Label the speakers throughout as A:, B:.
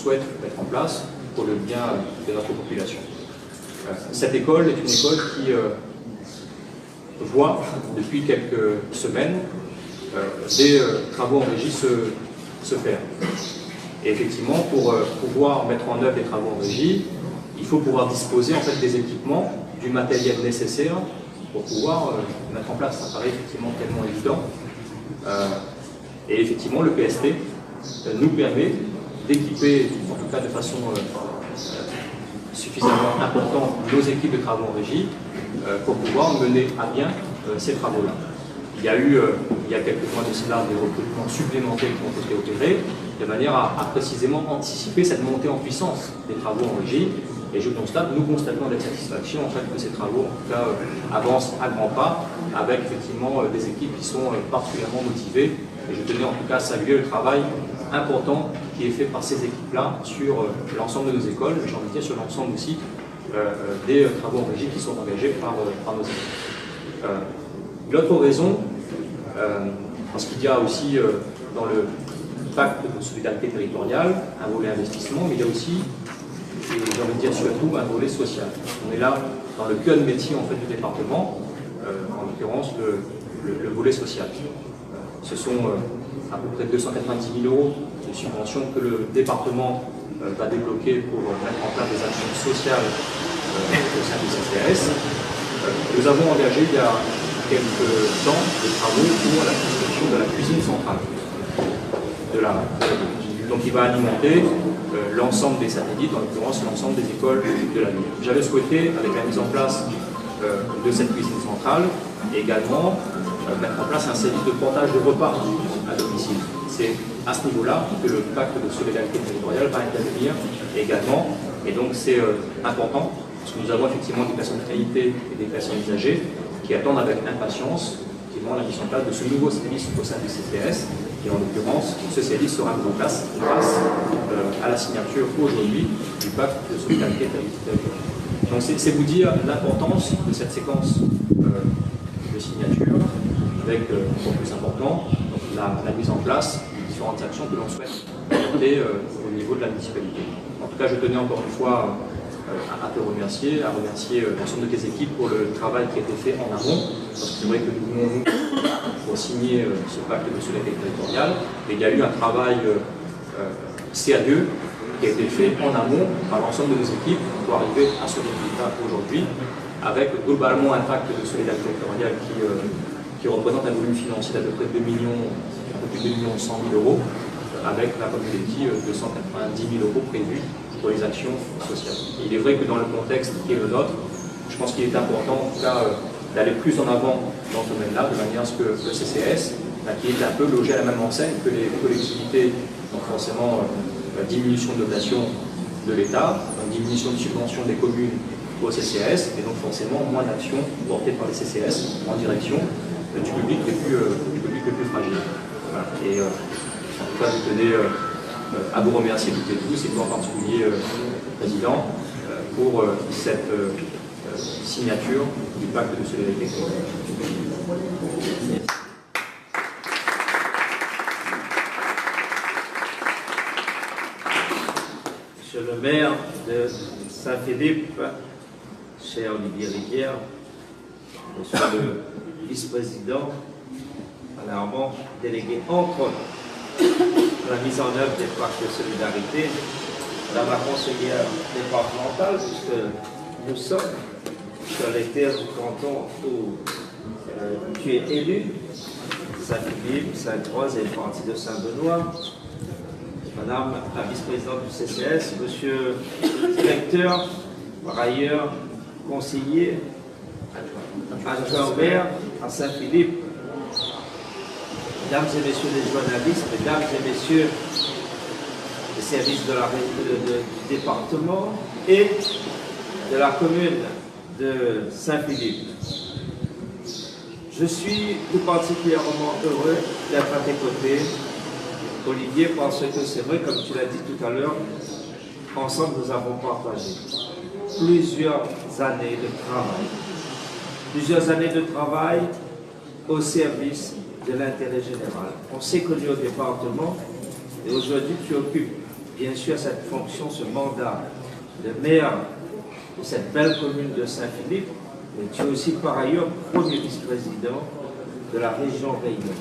A: souhaite mettre en place pour le bien de notre population. Cette école est une école qui voit depuis quelques semaines des travaux en régie se faire. Et effectivement, pour pouvoir mettre en œuvre les travaux en régie, il faut pouvoir disposer en fait des équipements, du matériel nécessaire pour pouvoir mettre en place. Ça paraît effectivement tellement évident. Et effectivement, le PST nous permet d'équiper, en tout cas de façon suffisamment importante, nos équipes de travaux en régie pour pouvoir mener à bien ces travaux-là. Il y a eu, il y a quelques mois de cela, des recrutements supplémentaires qui ont été opérés, de manière à précisément anticiper cette montée en puissance des travaux en régie. Et nous constatons avec satisfaction en fait, que ces travaux, en tout cas, avancent à grands pas, avec effectivement des équipes qui sont particulièrement motivées. Et je tenais en tout cas à saluer le travail important qui est fait par ces équipes-là sur l'ensemble de nos écoles, mais j'ai envie de dire sur l'ensemble aussi des travaux en régie qui sont engagés par nos écoles. L'autre raison, parce qu'il y a aussi dans le pacte de solidarité territoriale un volet investissement, mais il y a aussi, et j'ai envie de dire surtout, un volet social. On est là dans le cœur de métier en fait, du département, en l'occurrence le volet social. Ce sont à peu près 290 000 € de subventions que le département va débloquer pour mettre en place des actions sociales au sein du CCAS. Nous avons engagé il y a quelques temps des travaux pour la construction de la cuisine centrale de la ville. Donc il va alimenter l'ensemble des satellites, en l'occurrence l'ensemble des écoles de la ville. J'avais souhaité, avec la mise en place de cette cuisine centrale, également mettre en place un service de portage de repas à domicile. C'est à ce niveau-là que le pacte de solidarité territoriale va intervenir également. Et donc c'est important, parce que nous avons effectivement des personnes qualité et des personnes âgées qui attendent avec impatience la mise en place de ce nouveau service au sein du CCAS. Et en l'occurrence, ce service sera mis en place grâce à la signature aujourd'hui du pacte de solidarité territoriale. Donc c'est vous dire l'importance de cette séquence de signature, avec encore plus important, donc la mise en place de différentes actions que l'on souhaite porter au niveau de la municipalité. En tout cas, je tenais encore une fois à te remercier, à remercier l'ensemble de tes équipes pour le travail qui a été fait en amont, parce que c'est vrai que nous venons pour signer ce pacte de solidarité territoriale, et il y a eu un travail sérieux qui a été fait en amont par l'ensemble de nos équipes pour arriver à ce résultat aujourd'hui, avec globalement un pacte de solidarité territoriale qui représente un volume financier d'à peu près 2 millions, un peu plus de 2 millions 100 000 €, avec, comme je l'ai dit, 290 000 € prévus pour les actions sociales. Et il est vrai que dans le contexte qui est le nôtre, je pense qu'il est important en tout cas d'aller plus en avant dans ce domaine-là, de manière à ce que le CCS, qui est un peu logé à la même enseigne que les collectivités, donc forcément diminution de dotation de l'État, diminution de subvention des communes au CCS, et donc forcément moins d'actions portées par les CCS en direction du public le plus fragile. Voilà. Et en tout cas, je tenais à vous remercier toutes et tous, et toi en particulier, Président, pour cette signature du pacte de solidarité.
B: Monsieur le maire de Saint-Philippe, cher Olivier Rivière, monsieur le vice-président, Alain Armand, délégué entre autres à la mise en œuvre des pactes de solidarité, Madame la conseillère départementale, puisque nous sommes sur les terres du canton où tu es élu, Saint-Philippe, Sainte-Rose et une partie de Saint-Benoît, Madame la vice-présidente du CCS, Monsieur le directeur, par ailleurs conseiller, adjoint au maire à Saint-Philippe, Mesdames et messieurs les journalistes, mesdames et messieurs les services du département et de la commune de Saint-Philippe. Je suis tout particulièrement heureux d'être à tes côtés, Olivier, parce que c'est vrai, comme tu l'as dit tout à l'heure, ensemble nous avons partagé plusieurs années de travail. Plusieurs années de travail au service de l'intérêt général. On s'est connu au département et aujourd'hui tu occupes bien sûr cette fonction, ce mandat de maire de cette belle commune de Saint-Philippe, mais tu es aussi par ailleurs premier vice-président de la région Réunion.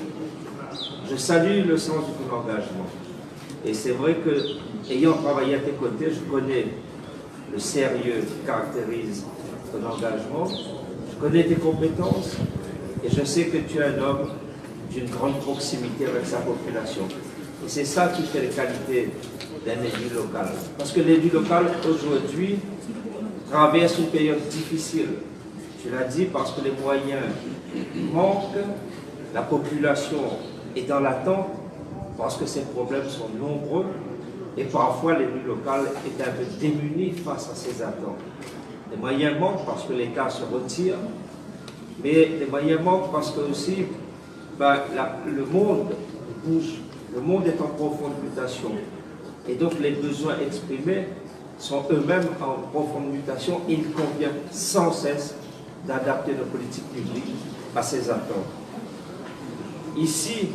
B: Je salue le sens de ton engagement. Et c'est vrai que, ayant travaillé à tes côtés, je connais le sérieux qui caractérise ton engagement, je connais tes compétences, et je sais que tu es un homme d'une grande proximité avec sa population. Et c'est ça qui fait les qualités d'un élu local. Parce que l'élu local, aujourd'hui, traverse une période difficile. Tu l'as dit, parce que les moyens manquent, la population est dans l'attente, parce que ces problèmes sont nombreux, et parfois l'élu local est un peu démuni face à ces attentes. Les moyens manquent parce que l'État se retire, mais les moyens manquent parce que aussi, le monde bouge, le monde est en profonde mutation. Et donc les besoins exprimés sont eux-mêmes en profonde mutation et il convient sans cesse d'adapter nos politiques publiques à ces attentes. Ici,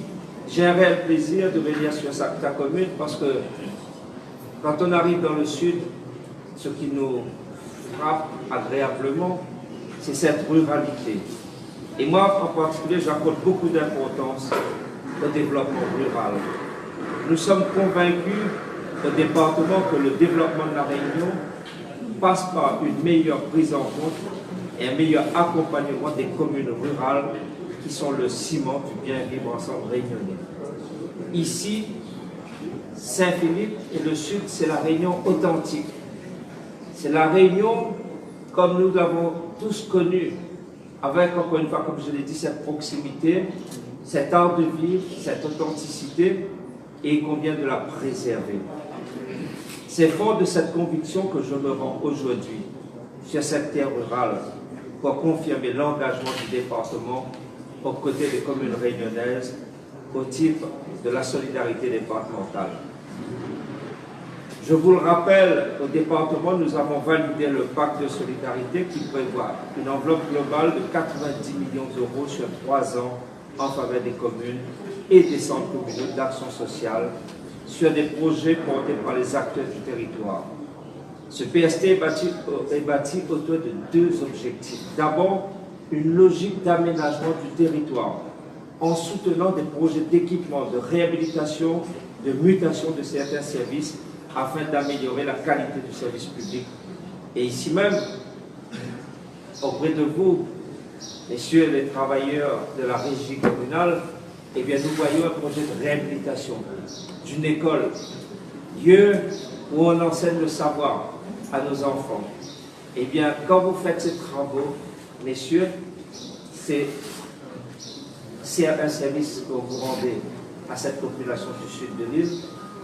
B: j'ai un réel plaisir de venir sur ta commune parce que quand on arrive dans le sud, ce qui nous frappe agréablement, c'est cette ruralité. Et moi, en particulier, j'accorde beaucoup d'importance au développement rural. Nous sommes convaincus au département que le développement de la Réunion passe par une meilleure prise en compte et un meilleur accompagnement des communes rurales qui sont le ciment du bien vivre ensemble réunionnais. Ici, Saint-Philippe et le Sud, c'est la Réunion authentique. C'est la Réunion comme nous l'avons tous connue, avec, encore une fois, comme je l'ai dit, cette proximité, cet art de vivre, cette authenticité, et il convient de la préserver. C'est fort de cette conviction que je me rends aujourd'hui sur cette terre rurale pour confirmer l'engagement du département aux côtés des communes réunionnaises au titre de la solidarité départementale. Je vous le rappelle, au département, nous avons validé le pacte de solidarité qui prévoit une enveloppe globale de 90 millions d'euros sur 3 ans en faveur des communes et des centres communaux d'action sociale sur des projets portés par les acteurs du territoire. Ce PST est bâti autour de 2 objectifs. D'abord, une logique d'aménagement du territoire en soutenant des projets d'équipement, de réhabilitation, de mutation de certains services afin d'améliorer la qualité du service public. Et ici même, auprès de vous, messieurs les travailleurs de la régie communale, eh bien, nous voyons un projet de réhabilitation d'une école, lieu où on enseigne le savoir à nos enfants. Eh bien, quand vous faites ces travaux, messieurs, c'est un service que vous rendez à cette population du sud de l'île.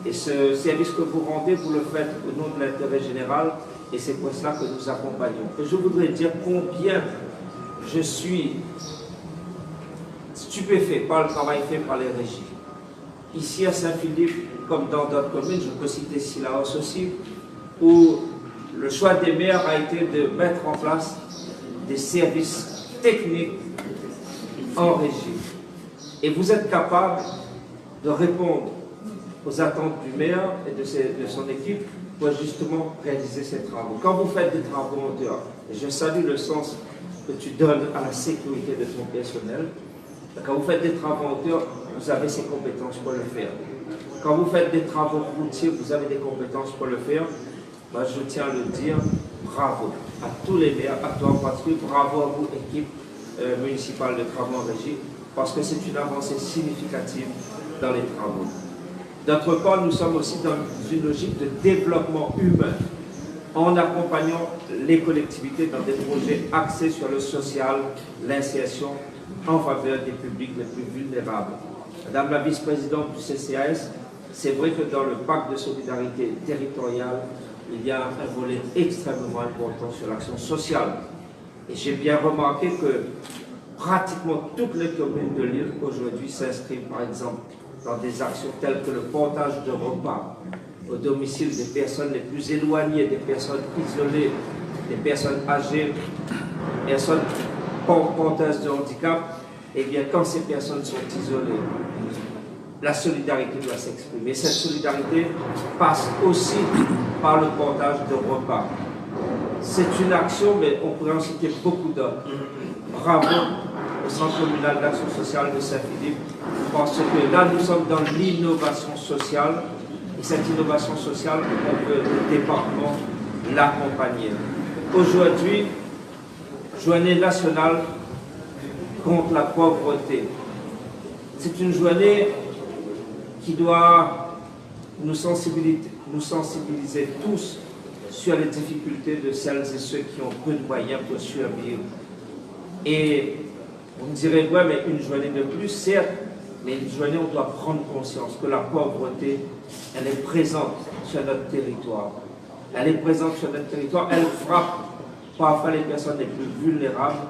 B: Et ce service que vous rendez, vous le faites au nom de l'intérêt général, et c'est pour cela que nous accompagnons. Et je voudrais dire combien je suis stupéfait par le travail fait par les régies. Ici à Saint-Philippe, comme dans d'autres communes, je peux citer Sillaos aussi, où le choix des maires a été de mettre en place des services techniques en régie. Et vous êtes capable de répondre aux attentes du maire et de son équipe pour justement réaliser ces travaux. Quand vous faites des travaux en hauteur, et je salue le sens que tu donnes à la sécurité de ton personnel, quand vous faites des travaux en hauteur, vous avez ces compétences pour le faire. Quand vous faites des travaux routiers, vous avez des compétences pour le faire. Moi, je tiens à le dire, bravo à tous les maires, à toi en particulier, bravo à vous, équipe municipale de travaux en régie, parce que c'est une avancée significative dans les travaux. D'autre part, nous sommes aussi dans une logique de développement humain, en accompagnant les collectivités dans des projets axés sur le social, l'insertion en faveur des publics les plus vulnérables. Madame la vice-présidente du CCAS, c'est vrai que dans le pacte de solidarité territoriale, il y a un volet extrêmement important sur l'action sociale. Et j'ai bien remarqué que pratiquement toutes les communes de l'île aujourd'hui s'inscrivent par exemple dans des actions telles que le portage de repas au domicile des personnes les plus éloignées, des personnes isolées, des personnes âgées, personnes porteuses de handicap. Et bien quand ces personnes sont isolées, la solidarité doit s'exprimer. Cette solidarité passe aussi par le partage de repas. C'est une action, mais on pourrait en citer beaucoup d'autres. Bravo au Centre communal d'action sociale de Saint-Philippe, parce que là, nous sommes dans l'innovation sociale, et cette innovation sociale, on peut, le département, l'accompagner. Aujourd'hui, journée nationale contre la pauvreté. C'est une journée qui doit nous sensibiliser tous sur les difficultés de celles et ceux qui ont peu de moyens pour survivre. Et vous me direz, ouais, mais une journée de plus, certes, mais une journée, on doit prendre conscience que la pauvreté, elle est présente sur notre territoire. Elle est présente sur notre territoire, elle frappe parfois les personnes les plus vulnérables.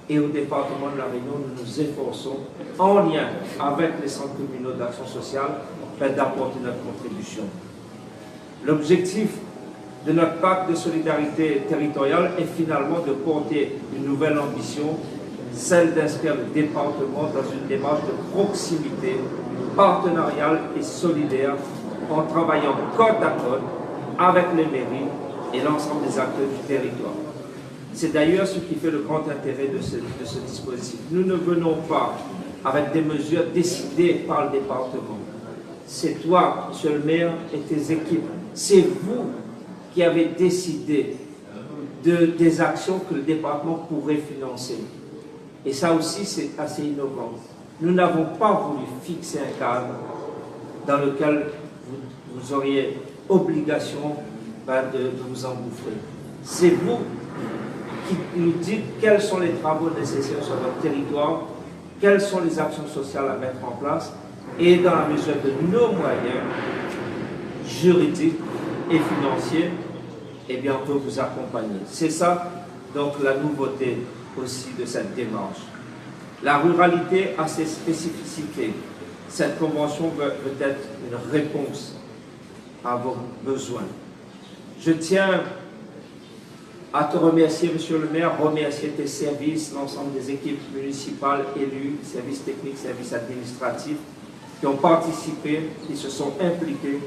B: Et au département de La Réunion, nous nous efforçons, en lien avec les centres communaux d'action sociale, d'apporter notre contribution. L'objectif de notre pacte de solidarité territoriale est finalement de porter une nouvelle ambition, celle d'inscrire le département dans une démarche de proximité, partenariale et solidaire, en travaillant côte à côte avec les mairies et l'ensemble des acteurs du territoire. C'est d'ailleurs ce qui fait le grand intérêt de ce dispositif. Nous ne venons pas avec des mesures décidées par le département. C'est toi, monsieur le maire, et tes équipes. C'est vous qui avez décidé des actions que le département pourrait financer. Et ça aussi, c'est assez innovant. Nous n'avons pas voulu fixer un cadre dans lequel vous auriez obligation de vous engouffrer. C'est vous qui nous dites quels sont les travaux nécessaires sur notre territoire, quelles sont les actions sociales à mettre en place, et dans la mesure de nos moyens juridiques et financiers, eh bien, on peut vous accompagner. C'est ça, donc, la nouveauté aussi de cette démarche. La ruralité a ses spécificités. Cette convention veut être une réponse à vos besoins. Je tiens à te remercier, monsieur le maire, remercier tes services, l'ensemble des équipes municipales, élus, services techniques, services administratifs, qui ont participé, qui se sont impliqués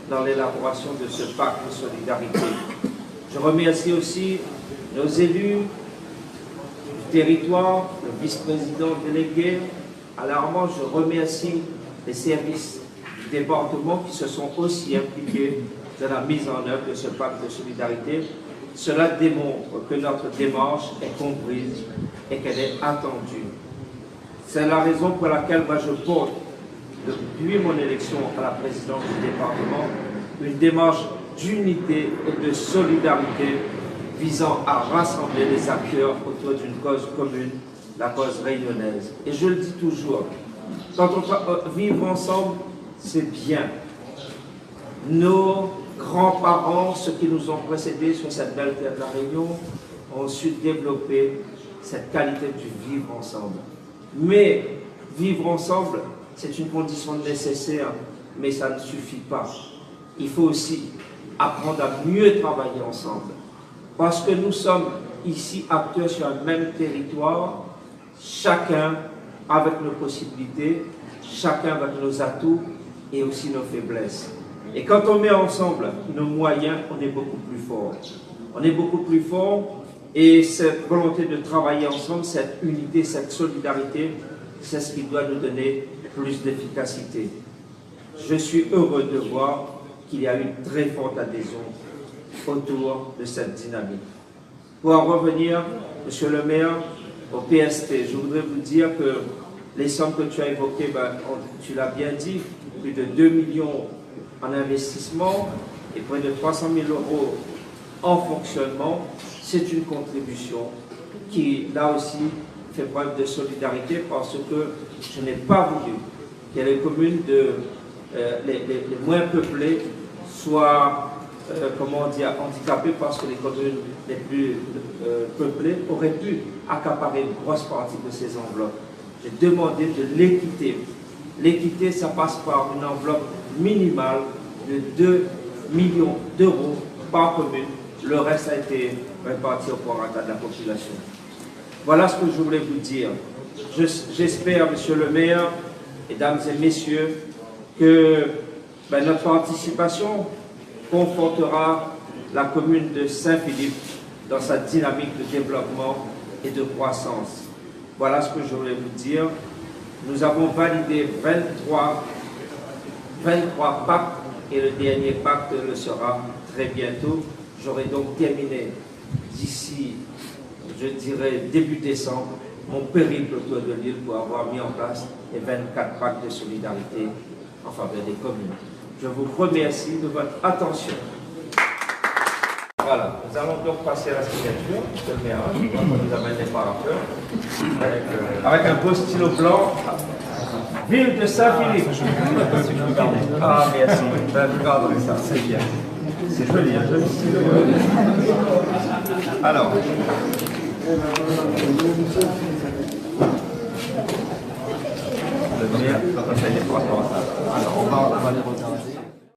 B: dans l'élaboration de ce pacte de solidarité. Je remercie aussi nos élus du territoire, le vice-président délégué. Alors, je remercie les services du département qui se sont aussi impliqués dans la mise en œuvre de ce pacte de solidarité. Cela démontre que notre démarche est comprise et qu'elle est attendue. C'est la raison pour laquelle moi je porte, depuis mon élection à la présidence du département, une démarche d'unité et de solidarité visant à rassembler les acteurs autour d'une cause commune, la cause réunionnaise. Et je le dis toujours, quand on vivre ensemble, c'est bien. Nos grands-parents, ceux qui nous ont précédés sur cette belle terre de la Réunion, ont su développer cette qualité du vivre ensemble. Mais vivre ensemble, c'est une condition nécessaire, mais ça ne suffit pas. Il faut aussi apprendre à mieux travailler ensemble. Parce que nous sommes ici acteurs sur un même territoire, chacun avec nos possibilités, chacun avec nos atouts et aussi nos faiblesses. Et quand on met ensemble nos moyens, on est beaucoup plus fort. On est beaucoup plus fort et cette volonté de travailler ensemble, cette unité, cette solidarité, c'est ce qui doit nous donner plus d'efficacité. Je suis heureux de voir qu'il y a une très forte adhésion autour de cette dynamique. Pour en revenir, monsieur le maire, au PST, je voudrais vous dire que les sommes que tu as évoquées, tu l'as bien dit, plus de 2 millions en investissement et près de 300 000 euros en fonctionnement, c'est une contribution qui, là aussi, fait preuve de solidarité parce que je n'ai pas voulu que les communes les moins peuplées soient, handicapées parce que les communes les plus peuplées auraient pu accaparer une grosse partie de ces enveloppes. J'ai demandé de l'équité. L'équité, ça passe par une enveloppe minimale de 2 millions d'euros par commune. Le reste a été réparti au prorata de la population. Voilà ce que je voulais vous dire. J'espère, monsieur le maire, mesdames et messieurs, que notre participation confortera la commune de Saint-Philippe dans sa dynamique de développement et de croissance. Voilà ce que je voulais vous dire. Nous avons validé 23 pactes et le dernier pacte le sera très bientôt. J'aurai donc terminé d'ici, je dirais, début décembre, mon périple autour de l'île pour avoir mis en place les 24 pactes de solidarité en faveur des communes. Je vous remercie de votre attention. Voilà, nous allons donc passer à la signature. Monsieur le maire, je vois qu'on nous amène des parapluies avec un beau stylo blanc. Ville de Saint-Philippe. Ah, merci. Regardez ça, c'est bien. C'est joli, un joli stylo. Alors. Le maire, quand on fait des poissons, alors on va